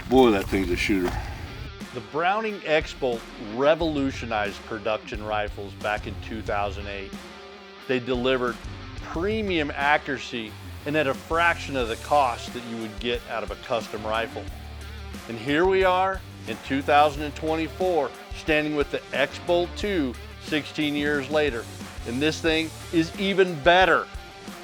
Boy, that thing's a shooter. The Browning X-Bolt revolutionized production rifles back in 2008. They delivered premium accuracy and at a fraction of the cost that you would get out of a custom rifle. And here we are in 2024, standing with the X-Bolt 2 16 years later. And this thing is even better.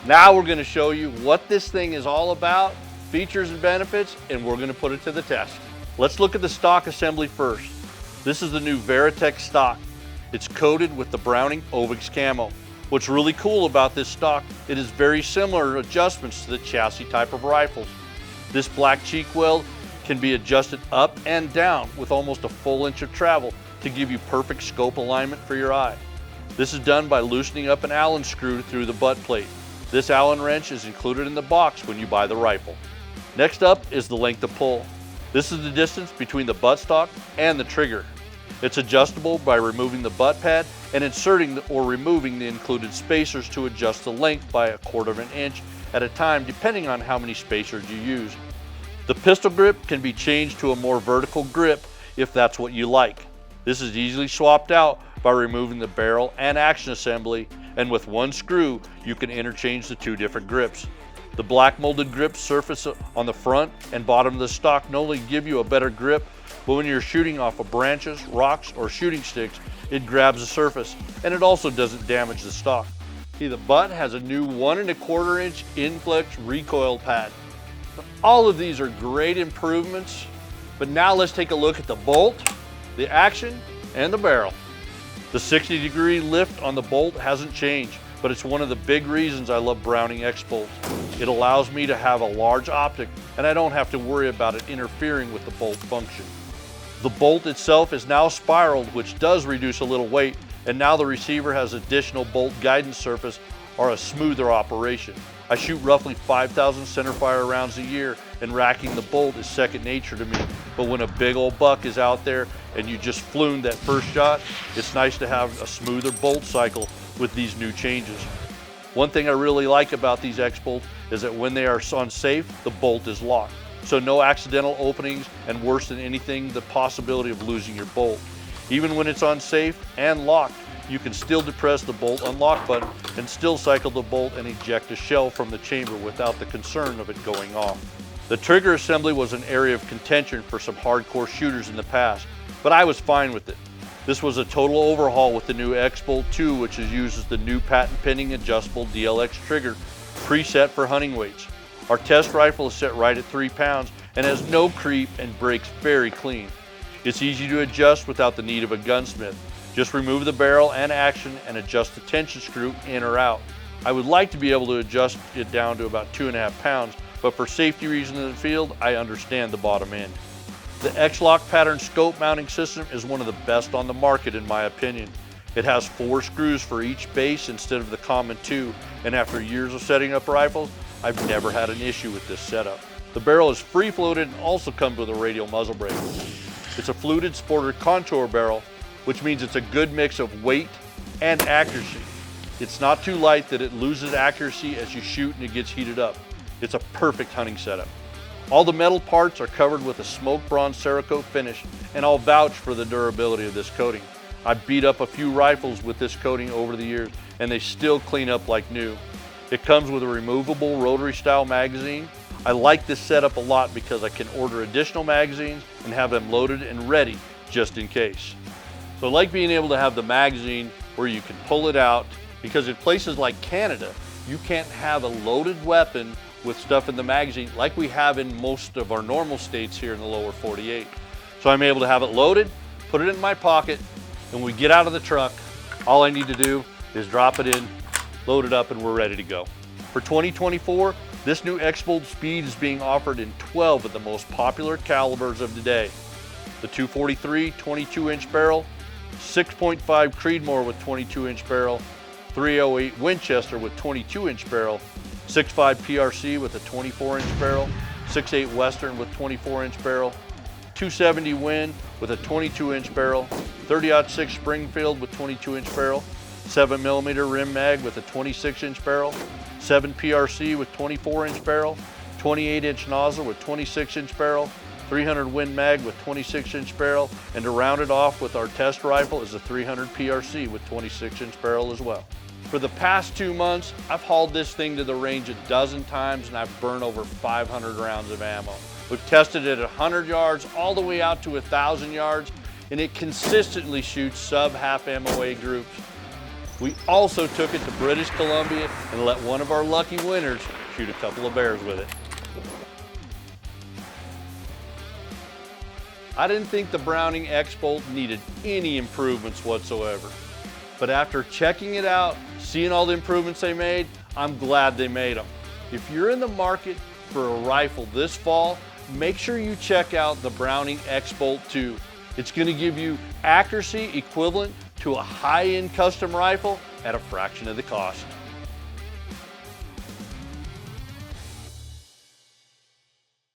Now we're gonna show you what this thing is all about, features and benefits, and we're gonna put it to the test. Let's look at the stock assembly first. This is the new Vari-Tech stock. It's coated with the Browning Ovix camo. What's really cool about this stock, it is very similar adjustments to the chassis type of rifles. This black cheek weld can be adjusted up and down with almost a full inch of travel to give you perfect scope alignment for your eye. This is done by loosening up an Allen screw through the butt plate. This Allen wrench is included in the box when you buy the rifle. Next up is the length of pull. This is the distance between the buttstock and the trigger. It's adjustable by removing the butt pad and inserting or removing the included spacers to adjust the length by 1/4 of an inch at a time depending on how many spacers you use. The pistol grip can be changed to a more vertical grip if that's what you like. This is easily swapped out by removing the barrel and action assembly, and with one screw you can interchange the two different grips. The black molded grip surface on the front and bottom of the stock not only give you a better grip, but when you're shooting off of branches, rocks, or shooting sticks, it grabs the surface, and it also doesn't damage the stock. See, the butt has a new 1 1/4 inch Inflex recoil pad. All of these are great improvements, but now let's take a look at the bolt, the action, and the barrel. The 60-degree lift on the bolt hasn't changed, but it's one of the big reasons I love Browning X-Bolts. It allows me to have a large optic, and I don't have to worry about it interfering with the bolt function. The bolt itself is now spiraled, which does reduce a little weight, and now the receiver has additional bolt guidance surface or a smoother operation. I shoot roughly 5,000 centerfire rounds a year, and racking the bolt is second nature to me. But when a big old buck is out there and you just flumed that first shot, it's nice to have a smoother bolt cycle with these new changes. One thing I really like about these X-Bolts is that when they are on safe, the bolt is locked. So no accidental openings, and worse than anything, the possibility of losing your bolt. Even when it's on safe and locked, you can still depress the bolt unlock button and still cycle the bolt and eject a shell from the chamber without the concern of it going off. The trigger assembly was an area of contention for some hardcore shooters in the past, but I was fine with it. This was a total overhaul with the new X-Bolt 2, which uses the new patent-pending adjustable DLX Trigger preset for hunting weights. Our test rifle is set right at 3 pounds and has no creep and breaks very clean. It's easy to adjust without the need of a gunsmith. Just remove the barrel and action and adjust the tension screw in or out. I would like to be able to adjust it down to about 2.5 pounds, but for safety reasons in the field, I understand the bottom end. The X-Lock pattern scope mounting system is one of the best on the market in my opinion. It has 4 screws for each base instead of the common 2, and after years of setting up rifles, I've never had an issue with this setup. The barrel is free floated and also comes with a radial muzzle brake. It's a fluted sported contour barrel, which means it's a good mix of weight and accuracy. It's not too light that it loses accuracy as you shoot and it gets heated up. It's a perfect hunting setup. All the metal parts are covered with a smoked bronze Cerakote finish, and I'll vouch for the durability of this coating. I've beat up a few rifles with this coating over the years, and they still clean up like new. It comes with a removable rotary style magazine. I like this setup a lot because I can order additional magazines and have them loaded and ready just in case. So I like being able to have the magazine where you can pull it out, because in places like Canada, you can't have a loaded weapon with stuff in the magazine like we have in most of our normal states here in the lower 48. So I'm able to have it loaded, put it in my pocket, and when we get out of the truck, all I need to do is drop it in, load it up, and we're ready to go. For 2024, this new X-Bolt Speed is being offered in 12 of the most popular calibers of today. The 243 22-inch barrel, 6.5 Creedmoor with 22-inch barrel, 308 Winchester with 22-inch barrel, 6.5 PRC with a 24-inch barrel, 6.8 Western with 24-inch barrel, 270 Win with a 22-inch barrel, 30-06 Springfield with 22-inch barrel, 7mm rim mag with a 26-inch barrel, 7 PRC with 24-inch barrel, 28-inch nozzle with 26-inch barrel, 300 Win Mag with 26-inch barrel, and to round it off with our test rifle is a 300 PRC with 26-inch barrel as well. For the past 2 months, I've hauled this thing to the range a dozen times and I've burned over 500 rounds of ammo. We've tested it at 100 yards all the way out to 1,000 yards, and it consistently shoots sub-half MOA groups. We also took it to British Columbia and let one of our lucky winners shoot a couple of bears with it. I didn't think the Browning X-Bolt needed any improvements whatsoever. But after checking it out, seeing all the improvements they made, I'm glad they made them. If you're in the market for a rifle this fall, make sure you check out the Browning X-Bolt 2. It's going to give you accuracy equivalent to a high-end custom rifle at a fraction of the cost.